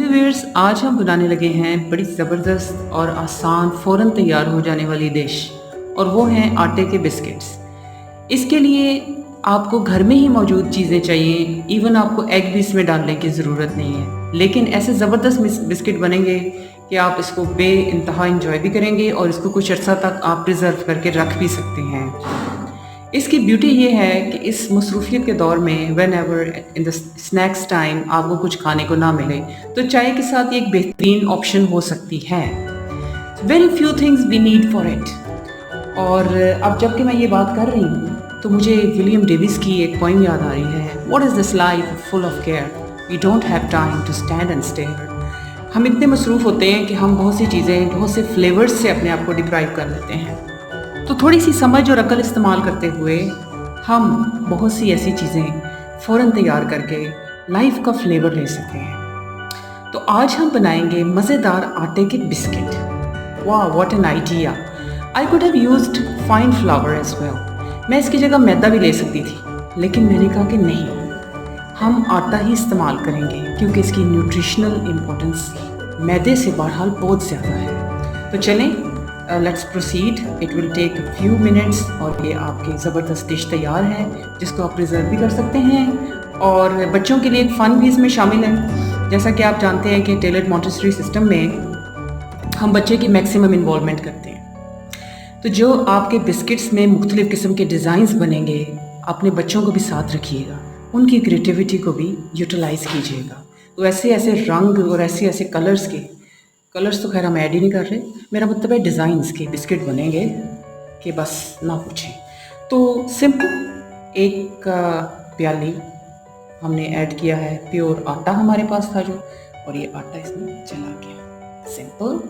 Viewers, आज हम बनाने लगे हैं बड़ी ज़बरदस्त और आसान फ़ौरन तैयार हो जाने वाली डिश, और वो हैं आटे के बिस्किट्स। इसके लिए आपको घर में ही मौजूद चीज़ें चाहिए। इवन आपको एग भी इसमें डालने की ज़रूरत नहीं है, लेकिन ऐसे ज़बरदस्त बिस्किट बनेंगे कि आप इसको बेइंतहा इंजॉय भी करेंगे और इसको कुछ अर्सा तक आप प्रिजर्व करके रख भी सकते हैं। इसकी ब्यूटी ये है कि इस मसरूफ़ियत के दौर में when ever in the snacks time आपको कुछ खाने को ना मिले, तो चाय के साथ ये एक बेहतरीन ऑप्शन हो सकती है। Very few things we need for it. और अब जबकि मैं ये बात कर रही हूँ, तो मुझे विलियम डेविस की एक पोइम याद आ रही है, what is this life full of care, we don't have time to stand and stare. हम इतने मसरूफ़ होते हैं कि हम बहुत सी चीज़ें, बहुत से फ्लेवर्स से अपने आप को डिप्राइव कर लेते हैं। तो थोड़ी सी समझ और अकल इस्तेमाल करते हुए हम बहुत सी ऐसी चीज़ें फ़ौरन तैयार करके लाइफ का फ्लेवर ले सकते हैं। तो आज हम बनाएंगे मज़ेदार आटे के बिस्किट। वाह, what an idea! I could have used fine flour as well. मैं इसकी जगह मैदा भी ले सकती थी, लेकिन मैंने कहा कि नहीं, हम आटा ही इस्तेमाल करेंगे क्योंकि इसकी न्यूट्रिशनल इम्पोर्टेंस मैदे से बहरहाल बहुत ज़्यादा है। तो चलें, let's proceed. It will take a few minutes और ये आपकी ज़बरदस्त डिश तैयार है, जिसको आप प्रिजर्व भी कर सकते हैं और बच्चों के लिए एक फ़न भी इसमें शामिल है। जैसा कि आप जानते हैं कि टेलर्ड मॉन्टेसरी सिस्टम में हम बच्चे की मैक्सिमम इन्वॉल्वमेंट करते हैं। तो जो आपके बिस्किट्स में मुख्तलिफ़ किस्म के डिज़ाइंस बनेंगे, अपने बच्चों को भी साथ रखिएगा, उनकी क्रिएटिविटी को भी यूटिलाइज़ कीजिएगा। तो ऐसे ऐसे रंग और ऐसे ऐसे कलर्स तो खैर हम ऐड ही नहीं कर रहे, मेरा मतलब है डिज़ाइंस के बिस्किट बनेंगे कि बस ना पूछें। तो सिंपल एक प्याली हमने ऐड किया है, प्योर आटा हमारे पास था जो, और ये आटा इसमें चला गया। सिंपल।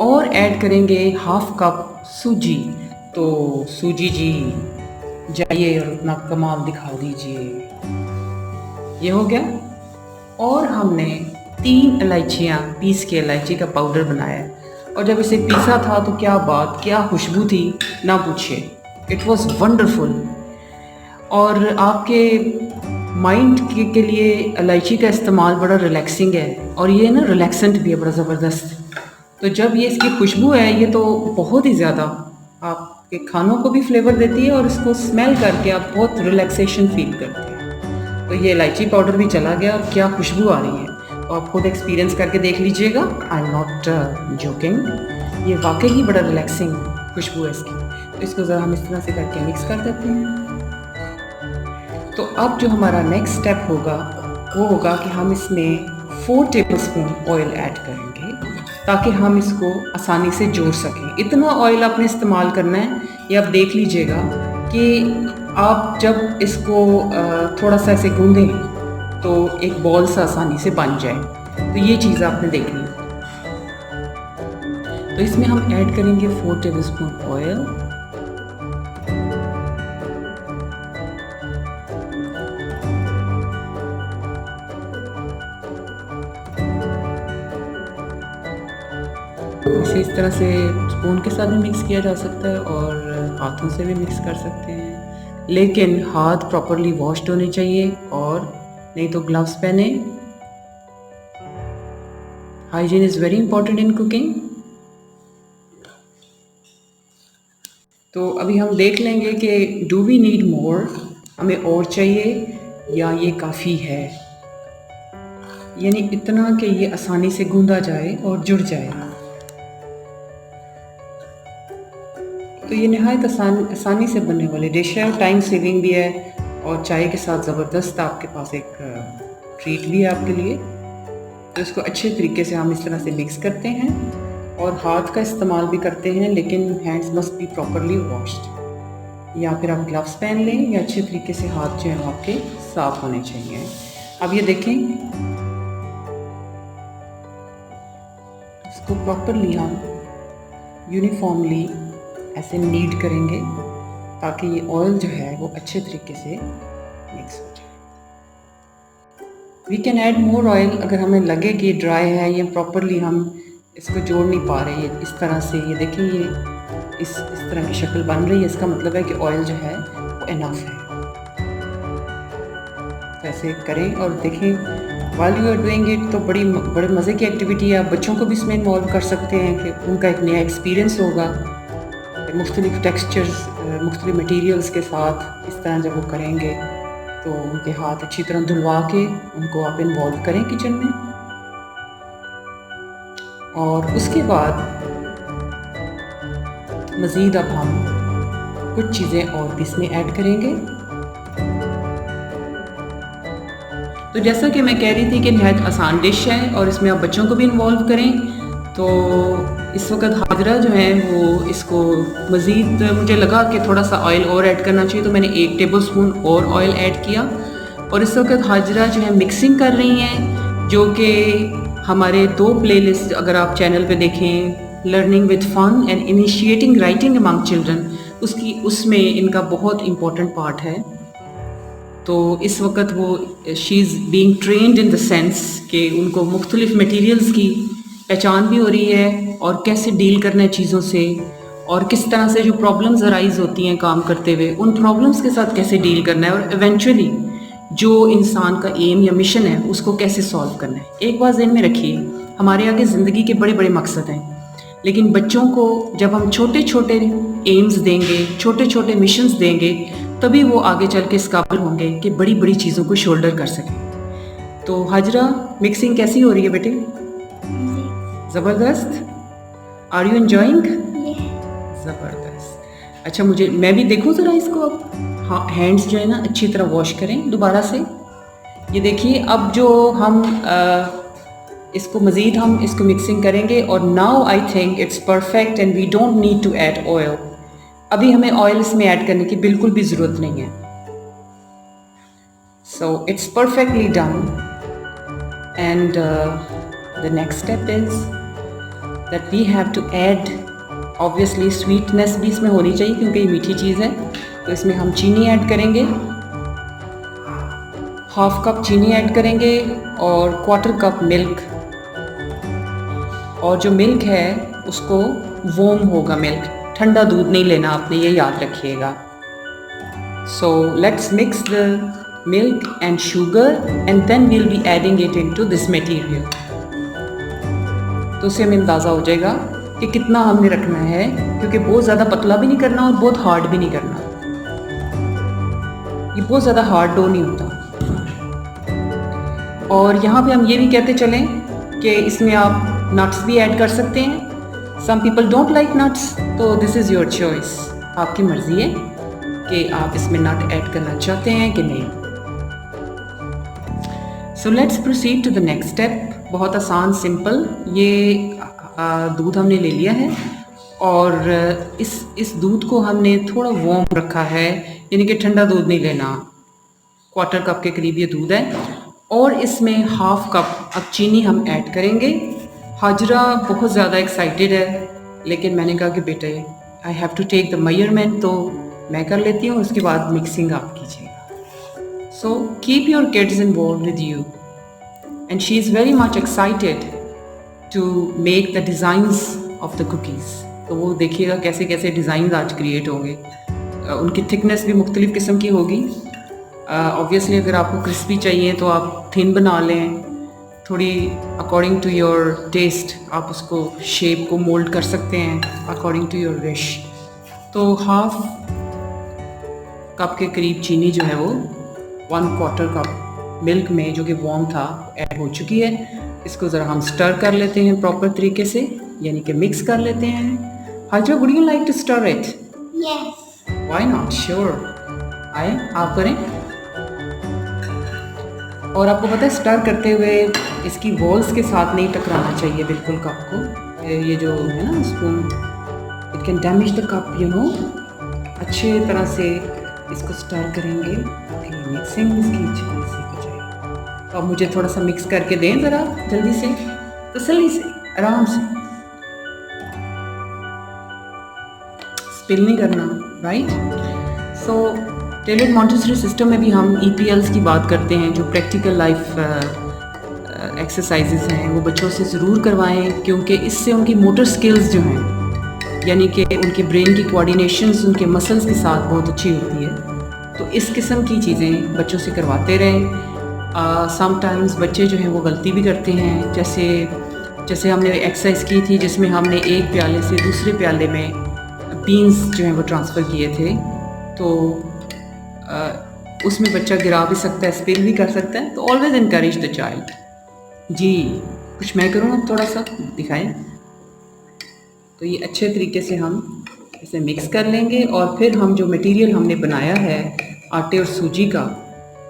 और ऐड करेंगे हाफ कप सूजी। तो सूजी जी जाइए और अपना कमाल दिखा दीजिए। ये हो गया। और हमने 3 इलायचियाँ, पीस के इलायची का पाउडर बनाया है, और जब इसे पीसा था तो क्या बात, क्या खुशबू थी, ना पूछिए। It was wonderful. और आपके माइंड के लिए इलायची का इस्तेमाल बड़ा रिलैक्सिंग है, और ये ना रिलैक्सेंट भी है बड़ा ज़बरदस्त। तो जब ये इसकी खुशबू है, ये तो बहुत ही ज़्यादा आपके खानों को भी फ्लेवर देती है, और इसको स्मेल करके आप बहुत रिलैक्सेशन फील करते हैं। तो ये इलायची पाउडर भी चला गया, और क्या खुशबू आ रही है, तो आप खुद एक्सपीरियंस करके देख लीजिएगा। आई एम नॉट जोकिंग, ये वाकई ही बड़ा रिलैक्सिंग खुशबू है इसकी। तो इसको ज़रा हम इस तरह से करके मिक्स कर देते हैं। तो अब जो हमारा नेक्स्ट स्टेप होगा वो होगा कि हम इसमें 4 टेबलस्पून ऑयल ऐड करेंगे, ताकि हम इसको आसानी से जोड़ सकें। इतना ऑयल आपने इस्तेमाल करना है, ये आप देख लीजिएगा कि आप जब इसको थोड़ा सा ऐसे गूंदें तो एक बॉल सा आसानी से बन जाए। तो ये चीज़ आपने देखनी है। तो इसमें हम ऐड करेंगे 4 टेबलस्पून ऑयल। इसे इस तरह से स्पून के साथ भी मिक्स किया जा सकता है और हाथों से भी मिक्स कर सकते हैं, लेकिन हाथ प्रॉपरली वॉश्ड होने चाहिए, और नहीं तो ग्लव्स पहने। Hygiene is very important in cooking. तो अभी हम देख लेंगे कि डू वी नीड मोर, हमें और चाहिए या ये काफ़ी है, यानी इतना कि ये आसानी से गूंदा जाए और जुड़ जाए। तो ये नहायत आसानी से बनने वाली डिश है, टाइम सेविंग भी है, और चाय के साथ ज़बरदस्त आपके पास एक ट्रीट भी है आपके लिए। तो इसको अच्छे तरीके से हम इस तरह से मिक्स करते हैं, और हाथ का इस्तेमाल भी करते हैं, लेकिन hands must be properly washed. या फिर आप ग्लव्स पहन लें, या अच्छे तरीके से हाथ जो हैं आपके साफ़ होने चाहिए। अब ये देखें, इसको प्रॉपरली हम यूनिफॉर्मली ऐसे नीड करेंगे, ताकि ये ऑयल जो है वो अच्छे तरीके से मिक्स हो जाए। We can add more oil अगर हमें लगे कि ड्राई है, ये प्रॉपरली हम इसको जोड़ नहीं पा रहे। ये इस तरह से, ये देखें, ये इस तरह की शक्ल बन रही है, इसका मतलब है कि ऑयल जो है वो इनफ है। तो ऐसे करें और देखें while you are doing it। तो बड़े मज़े की एक्टिविटी है। आप बच्चों को भी इसमें इन्वॉल्व कर सकते हैं कि उनका एक नया एक्सपीरियंस होगा। मुख्तलिफ टेक्सचर्स, मुख्तलिफ मटेरियल्स के साथ इस तरह जब वो करेंगे तो उनके हाथ अच्छी तरह धुलवा के उनको आप इन्वॉल्व करें किचन में। और उसके बाद मज़ीद अब हम कुछ चीज़ें और भी इसमें ऐड करेंगे। तो जैसा कि मैं कह रही थी कि नहायत आसान डिश है और इसमें आप बच्चों को भी इन्वॉल्व करें। तो इस वक्त हाजरा जो है वो इसको मज़ीद मुझे लगा कि थोड़ा सा ऑयल और ऐड करना चाहिए, तो मैंने 1 टेबल स्पून और ऑयल ऐड किया। और इस वक्त हाजरा जो है मिक्सिंग कर रही हैं, जो कि हमारे 2 प्लेलिस्ट अगर आप चैनल पे देखें, learning with fun and initiating writing among children, उसमें इनका बहुत इम्पोर्टेंट पार्ट है। तो इस वक्त वो she is being trained in the sense कि उनको मुख्तलिफ मटेरियल्स की पहचान भी हो रही है और कैसे डील करना है चीज़ों से, और किस तरह से जो प्रॉब्लम्स अराइज होती हैं काम करते हुए उन प्रॉब्लम्स के साथ कैसे डील करना है, और इवेंचुअली जो इंसान का एम या मिशन है उसको कैसे सॉल्व करना है। एक बात ज़हन में रखिए, हमारे आगे ज़िंदगी के बड़े बड़े मकसद हैं, लेकिन बच्चों को जब हम छोटे छोटे एम्स देंगे, छोटे छोटे मिशंस देंगे, तभी वो आगे चल के इस काबिल होंगे कि बड़ी बड़ी चीज़ों को शोल्डर कर सकें। तो हाजरा, मिक्सिंग कैसी हो रही है बेटे? ज़बरदस्त। Are you enjoying? ज़बरदस्त। अच्छा, मैं भी देखूं ज़रा इसको। अब हाँ, हैंड्स जो है ना अच्छी तरह वॉश करें दोबारा से। ये देखिए, अब जो हम इसको मज़ीद हम इसको मिक्सिंग करेंगे और now I think it's perfect and we don't need to add oil. अभी हमें ऑयल इसमें ऐड करने की बिल्कुल भी ज़रूरत नहीं है। So it's perfectly done. And the next step is that we have to add, obviously sweetness भी इसमें होनी चाहिए क्योंकि ये मीठी चीज़ है। तो इसमें हम चीनी ऐड करेंगे, 1/2 कप चीनी ऐड करेंगे और 1/4 कप मिल्क। और जो मिल्क है उसको वार्म होगा मिल्क, ठंडा दूध नहीं लेना आपने, ये याद रखिएगा। So let's mix the milk and sugar and then we'll be adding it into this material. तो उससे हमें अंदाज़ा हो जाएगा कि कितना हमने रखना है, क्योंकि बहुत ज़्यादा पतला भी नहीं करना और बहुत हार्ड भी नहीं करना। ये बहुत ज़्यादा हार्ड डो नहीं होता। और यहाँ पे हम ये भी कहते चलें कि इसमें आप नट्स भी ऐड कर सकते हैं। Some people don't like nuts, तो दिस इज़ योर चॉइस, आपकी मर्ज़ी है कि आप इसमें नट ऐड करना चाहते हैं कि नहीं। So let's proceed to the next step. बहुत आसान, सिंपल। ये दूध हमने ले लिया है और इस दूध को हमने थोड़ा वार्म रखा है, यानी कि ठंडा दूध नहीं लेना। 1/4 कप के करीब ये दूध है और इसमें 1/2 कप अब चीनी हम ऐड करेंगे। हाजरा बहुत ज़्यादा एक्साइटेड है, लेकिन मैंने कहा कि बेटे I have to take the measurement, तो मैं कर लेती हूँ, उसके बाद मिक्सिंग आप कीजिएगा। So keep your kids involve with you and she is very much excited to make the designs of the cookies. तो वो देखिएगा कैसे कैसे डिज़ाइन आज क्रिएट होंगे। उनकी थिकनेस भी मुख्तलिफ़ किस्म की होगी। ऑब्वियसली अगर आपको क्रिस्पी चाहिए तो आप थिन बना लें, थोड़ी अकॉर्डिंग टू योर टेस्ट आप उसको शेप को मोल्ड कर सकते हैं अकॉर्डिंग टू योर विश। तो 1/2 कप के करीब चीनी जो है वो 1/4 कप मिल्क में, जो कि वार्म था, ऐड हो चुकी है। इसको ज़रा हम स्टर कर लेते हैं प्रॉपर तरीके से, यानी कि मिक्स कर लेते हैं। Hajra, would you like to stir it? Yes. Why not? Sure, आए आप करें। और आपको पता है स्टर करते हुए इसकी वॉल्स के साथ नहीं टकराना चाहिए बिल्कुल कप को। ये जो है ना spoon, it can damage the cup, you know. अच्छे तरह से इसको स्टर करेंगे ताकि मिक्सिंग इसकी अच्छी तरह से हो जाए। तो अब मुझे थोड़ा सा मिक्स करके दें ज़रा जल्दी से, तसल्ली से, आराम से, स्पिल नहीं करना, राइट। सो टेलर्ड मॉन्टेसरी सिस्टम में भी हम EPLs की बात करते हैं, जो प्रैक्टिकल लाइफ एक्सरसाइजेज हैं, वो बच्चों से ज़रूर करवाएं, क्योंकि इससे उनकी मोटर स्किल्स जो हैं, यानी कि उनके ब्रेन की कोऑर्डिनेशंस उनके मसल्स के साथ बहुत अच्छी होती है। तो इस किस्म की चीज़ें बच्चों से करवाते रहें। समटाइम्स बच्चे जो हैं वो गलती भी करते हैं, जैसे जैसे हमने एक्सरसाइज की थी जिसमें हमने एक प्याले से दूसरे प्याले में बीन्स जो हैं वो ट्रांसफ़र किए थे, तो उसमें बच्चा गिरा भी सकता है, स्पिल भी कर सकता है, तो ऑलवेज़ इनकरेज द चाइल्ड। जी, कुछ मैं करूँ अब थोड़ा सा दिखाएं। तो ये अच्छे तरीके से हम इसे मिक्स कर लेंगे और फिर हम जो मटेरियल हमने बनाया है आटे और सूजी का,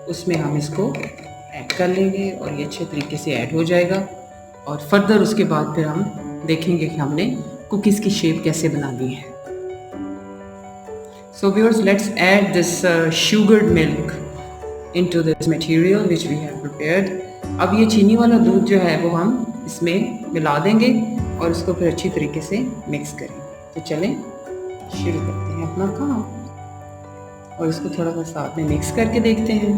उसमें हम इसको ऐड कर लेंगे और ये अच्छे तरीके से ऐड हो जाएगा। और फर्दर उसके बाद फिर हम देखेंगे कि हमने कुकीज़ की शेप कैसे बनानी है। So viewers, let's add this sugared milk into this material which we have prepared. अब ये चीनी वाला दूध जो है वो हम इसमें मिला देंगे और इसको फिर अच्छी तरीके से मिक्स करेंगे। तो चलें शुरू करते हैं अपना काम और इसको थोड़ा सा साथ में मिक्स करके देखते हैं।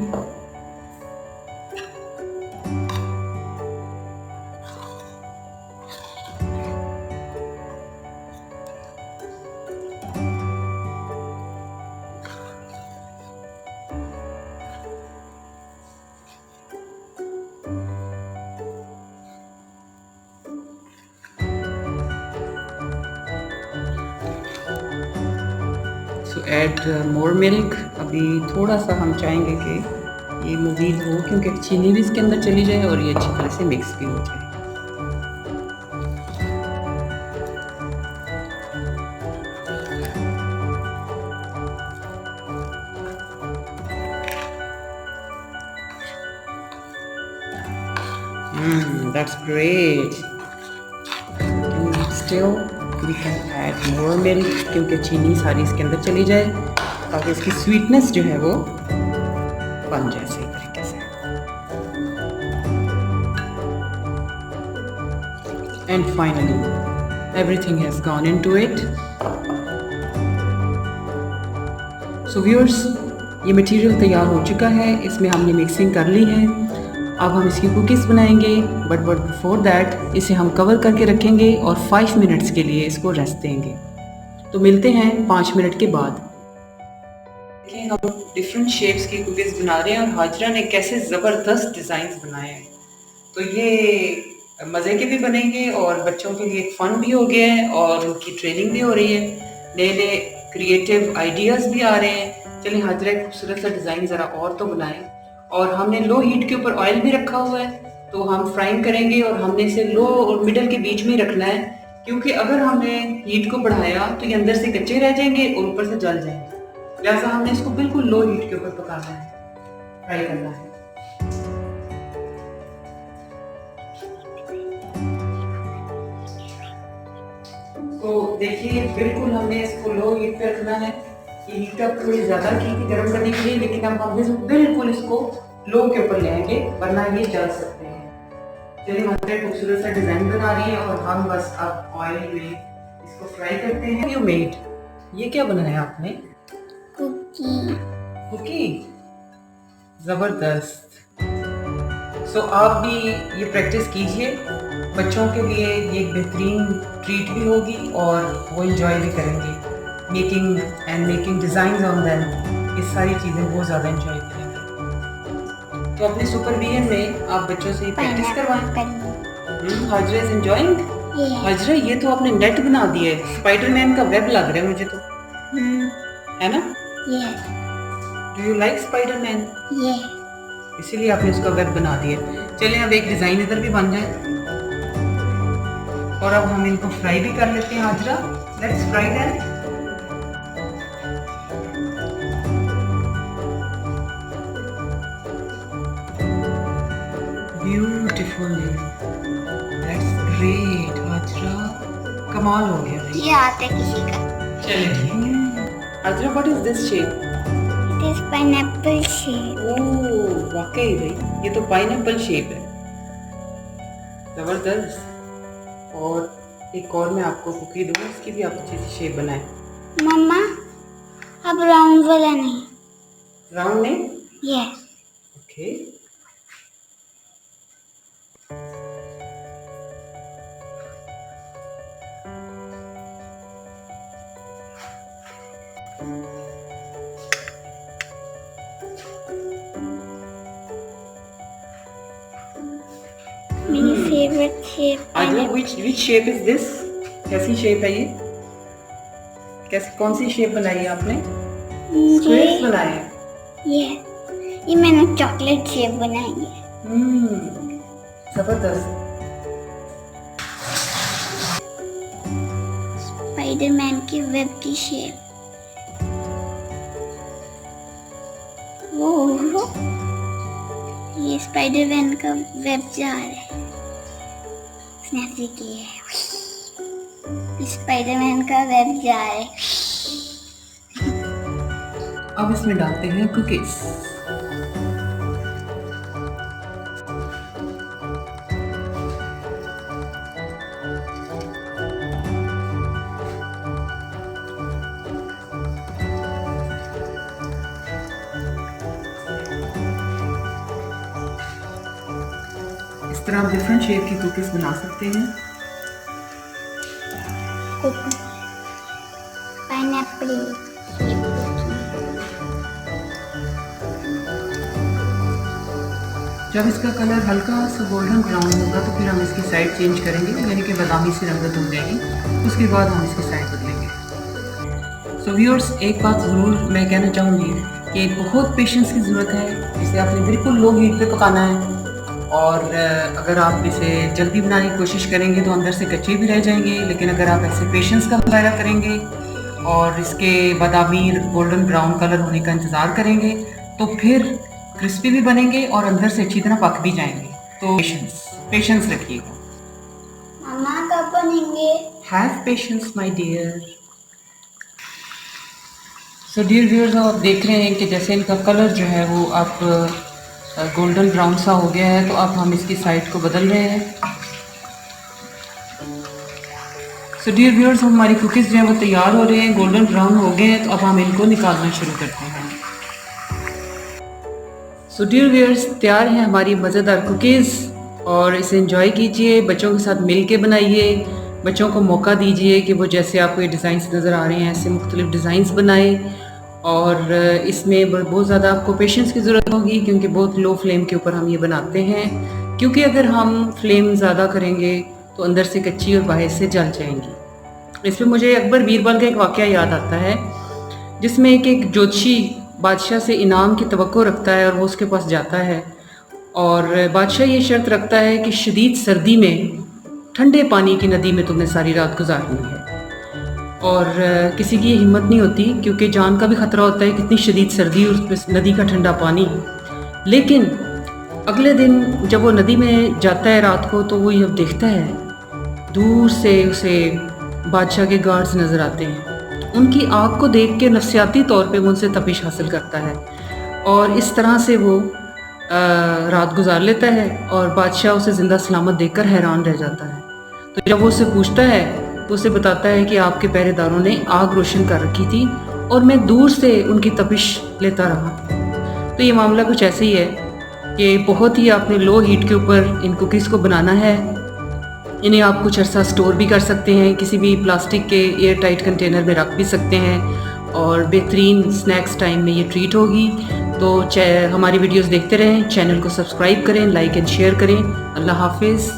सो ऐड मोर मिल्क। अभी थोड़ा सा हम चाहेंगे कि ये मज़ीद हो क्योंकि चीनी भी इसके अंदर चली जाए और ये अच्छी तरह से मिक्स भी हो जाए। That's great. And still we can add more milk क्योंकि चीनी सारी इसके अंदर चली जाए ताकि इसकी स्वीटनेस जो है वो बन जाए सही तरीके से। And finally everything has gone into it. So viewers, ये मटेरियल तैयार हो चुका है, इसमें हमने मिक्सिंग कर ली है। अब हम इसकी कुकीज़ बनाएंगे, बट बिफोर दैट इसे हम कवर करके रखेंगे और 5 मिनट्स के लिए इसको रेस्ट देंगे। तो मिलते हैं 5 मिनट के बाद। देखिए हम डिफरेंट शेप्स की कुकीज़ बना रहे हैं और हाजरा ने कैसे ज़बरदस्त डिज़ाइंस बनाए हैं। तो ये मज़े के भी बनेंगे और बच्चों के लिए एक फ़न भी हो गया है और उनकी ट्रेनिंग भी हो रही है, नए नए क्रिएटिव आइडियाज़ भी आ रहे हैं। चलिए हाजरा एक खूबसूरत सा डिज़ाइन ज़रा और तो बनाएं। और हमने लो हीट के ऊपर ऑयल भी रखा हुआ है, तो हम फ्राइंग करेंगे और हमने इसे लो और मिडल के बीच में ही रखना है, क्योंकि अगर हमने हीट को बढ़ाया तो ये अंदर से कच्चे रह जाएंगे और ऊपर से जल जाएंगे। लिहाजा हमने इसको बिल्कुल लो हीट के ऊपर पकाना है, फ्राई करना है। तो देखिए बिल्कुल हमने इसको लो हीट पे रखना है। ये हीट अप थोड़ी ज़्यादा की थी गर्म करने के लिए, लेकिन अब हम बिल्कुल इसको लो के ऊपर ले आएंगे वरना ये जल सकते हैं। चलिए हमारे खूबसूरत सा डिज़ाइन बना रही है और हम बस अब ऑयल में इसको फ्राई करते हैं। यू मेड, ये क्या बनाया आपने? कुकी। कुकी, ज़बरदस्त। सो आप भी ये प्रैक्टिस कीजिए, बच्चों के लिए ये एक बेहतरीन ट्रीट भी होगी और वो इंजॉय भी करेंगे। मेकिंग डिज़ाइन ऑन देम, ये सारी चीज़ें बहुत ज़्यादा इंजॉय करेंगे। तो अपने सुपरविजन में आप बच्चों से प्रैक्टिस करवाएं। Hazra is enjoying. हाजरा ये तो आपने नेट बना दिया है, स्पाइडरमैन का वेब लग रहा है मुझे तो, है ना? Do you like Spiderman? इसीलिए आपने उसका वेब बना दिया। चलिए अब एक डिज़ाइन इधर भी बन जाए और अब हम इनको फ्राई भी कर लेते हैं। Hajra, let's fry that. Beautifully, that's great Hajra, कमाल हो गया। ये आता है किसी का। चलिए ठीक है। Hajra, what is this shape? It is pineapple shape. ओह वाकई भाई, ये तो पाइनएप्पल शेप है, जबरदस्त। और एक और मैं आपको कुकी दूँ, इसकी भी आप अच्छी सी शेप बनाए। मम्मा अब राउंड वाला नहीं। राउंड नहीं? Yes. Okay. favorite shape. which shape is this? कैसी शेप है ये? कौन सी शेप बनाई है आपने? स्क्वेयर्स बनाए हैं। ये मैंने चॉकलेट शेप बनाई है। जबरदस्त। स्पाइडरमैन की वेब की शेप। वो ये स्पाइडरमैन का वेब जा रहा है। उसने ऐसे किया है। स्पाइडरमैन का वेब जा रहा है। अब इसमें डालते हैं कुकीज। इस तरह आप डिफरेंट शेप की कुकीज बना सकते हैं। पाइनएप्पल। जब इसका कलर हल्का सा गोल्डन ब्राउन होगा तो फिर हम इसकी साइड चेंज करेंगे, यानी कि बादामी सी रंगत हो जाएगी। उसके बाद हम इसकी साइड बदलेंगे। सो व्यूअर्स, एक बात ज़रूर मैं कहना चाहूँगी कि बहुत पेशेंस की ज़रूरत है। इसे आपने बिल्कुल लो हीट पे पकाना है, और अगर आप इसे जल्दी बनाने की कोशिश करेंगे तो अंदर से कच्चे भी रह जाएंगे। लेकिन अगर आप ऐसे पेशेंस का मुजाहरा करेंगे और इसके बादामी गोल्डन ब्राउन कलर होने का इंतज़ार करेंगे तो फिर क्रिस्पी भी बनेंगे और अंदर से अच्छी तरह पक भी जाएंगे। तो पेशेंस रखिएगा। मम्मा कब बनेंगे? Have patience my dear. So dear viewers, आप देख रहे हैं कि जैसे इनका कलर जो है वो आप गोल्डन ब्राउन सा हो गया है, तो अब हम इसकी साइड को बदल रहे हैं। सो डियर व्यूअर्स, हमारी कुकीज़ जो है वो तैयार हो रहे हैं, गोल्डन ब्राउन हो गए हैं। तो अब हम इनको निकालना शुरू करते हैं। सो डियर व्यूअर्स, तैयार हैं हमारी मज़ेदार कुकीज़, और इसे एंजॉय कीजिए। बच्चों के साथ मिल के बनाइए। बच्चों को मौका दीजिए कि वो जैसे आपको ये डिज़ाइंस नज़र आ रहे हैं ऐसे मुख्तलिफ डिज़ाइंस बनाए। और इसमें बहुत ज़्यादा आपको पेशेंस की ज़रूरत होगी, क्योंकि बहुत लो फ्लेम के ऊपर हम ये बनाते हैं। क्योंकि अगर हम फ्लेम ज़्यादा करेंगे तो अंदर से कच्ची और बाहर से जल जाएंगी। इसमें मुझे अकबर बीरबल का एक वाक़या याद आता है, जिसमें एक ज्योतिषी बादशाह से इनाम की तवक्को रखता है और वो उसके पास जाता है। और बादशाह ये शर्त रखता है कि शदीद सर्दी में ठंडे पानी की नदी में तुमने सारी रात गुजारनी है। और किसी की हिम्मत नहीं होती, क्योंकि जान का भी ख़तरा होता है, कितनी शदीद सर्दी और उस नदी का ठंडा पानी। लेकिन अगले दिन जब वो नदी में जाता है रात को, तो वो जब देखता है दूर से उसे बादशाह के गार्ड्स नज़र आते हैं। उनकी आग को देख के नफसियाती तौर पे वो उनसे तपिश हासिल करता है, और इस तरह से वो रात गुजार लेता है। और बादशाह उसे ज़िंदा सलामत देखकर हैरान रह जाता है। तो जब वो उससे पूछता है तो उसे बताता है कि आपके पहरेदारों ने आग रोशन कर रखी थी और मैं दूर से उनकी तपिश लेता रहा। तो ये मामला कुछ ऐसे ही है कि बहुत ही आपने लो हीट के ऊपर इन कुकीज़ को बनाना है। इन्हें आप कुछ अर्सा स्टोर भी कर सकते हैं, किसी भी प्लास्टिक के एयर टाइट कंटेनर में रख भी सकते हैं, और बेहतरीन स्नैक्स टाइम में ये ट्रीट होगी। तो हमारी वीडियोस देखते रहें, चैनल को सब्सक्राइब करें, लाइक एंड शेयर करें। अल्लाह हाफिज़।